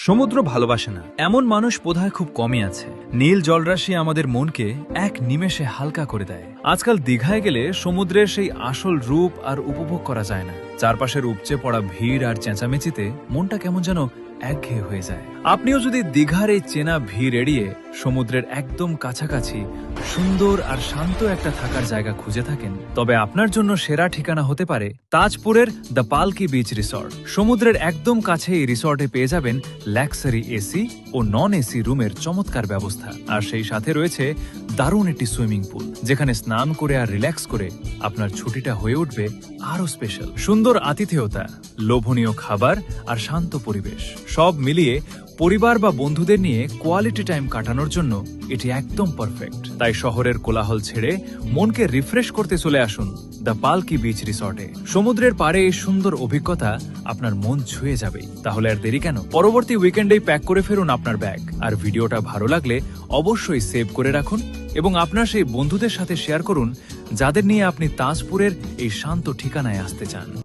সমুদ্র ভালোবাসে না এমন মানুষ বোধহয় খুব কমই আছে। নীল জলরাশি আমাদের মনকে এক নিমেষে হালকা করে দেয়। আজকাল দীঘায় গেলে সমুদ্রের সেই আসল রূপ আর উপভোগ করা যায় না। চারপাশের উপচে পড়া ভিড় আর চেঁচামেচিতে মনটা কেমন যেন একঘেয়ে হয়ে যায়। আপনিও যদি দীঘার এই চেনা ভিড় এড়িয়ে সমুদ্রের একদম কাছাকাছি সুন্দর আর শান্ত একটা থাকার জায়গা খুঁজে থাকেন, তবে আপনার জন্য সেরা ঠিকানা হতে পারে তাজপুরের দ্য পালকি বিচ রিসর্ট। সমুদ্রের একদম কাছে এই রিসর্টে পেয়ে যাবেন লাক্সারি এসি ও নন এসি রুমের চমৎকার ব্যবস্থা, আর সেই সাথে রয়েছে দারুণ একটি সুইমিং পুল, যেখানে স্নান করে আর রিল্যাক্স করে আপনার ছুটিটা হয়ে উঠবে আরো স্পেশাল। সুন্দর আতিথেয়তা, লোভনীয় খাবার আর শান্ত পরিবেশ সব মিলিয়ে পরিবার বা বন্ধুদের নিয়ে কোয়ালিটি টাইম কাটানোর জন্য এটি একদম পারফেক্ট। তাই শহরের কোলাহল ছেড়ে মনকে রিফ্রেশ করতে চলে আসুন দ্য পালকি বিচ রিসর্টে। সমুদ্রের পাড়ে এই সুন্দর অভিজ্ঞতা আপনার মন ছুঁয়ে যাবেই। তাহলে আর দেরি কেন, পরবর্তী উইকেন্ডেই প্যাক করে ফেলুন আপনার ব্যাগ। আর ভিডিওটা ভালো লাগলে অবশ্যই সেভ করে রাখুন এবং আপনার সেই বন্ধুদের সাথে শেয়ার করুন যাদের নিয়ে আপনি তাজপুরের এই শান্ত ঠিকানায় আসতে চান।